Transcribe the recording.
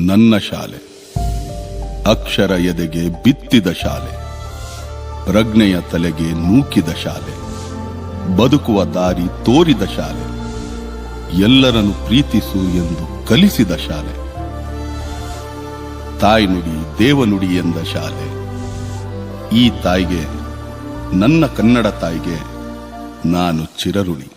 ನನ್ನ ಶಾಲೆ. ಅಕ್ಷರ ಎದೆಗೆ ಬಿತ್ತಿದ ಶಾಲೆ, ಪ್ರಜ್ಞೆಯ ತಲೆಗೆ ನೂಕಿದ ಶಾಲೆ, ಬದುಕುವ ದಾರಿ ತೋರಿದ ಶಾಲೆ, ಎಲ್ಲರನ್ನು ಪ್ರೀತಿಸು ಎಂದು ಕಲಿಸಿದ ಶಾಲೆ, ತಾಯ್ನುಡಿ ದೇವನುಡಿ ಎಂದ ಶಾಲೆ. ಈ ತಾಯಿಗೆ, ನನ್ನ ಕನ್ನಡ ತಾಯಿಗೆ ನಾನು ಚಿರಋಣಿ.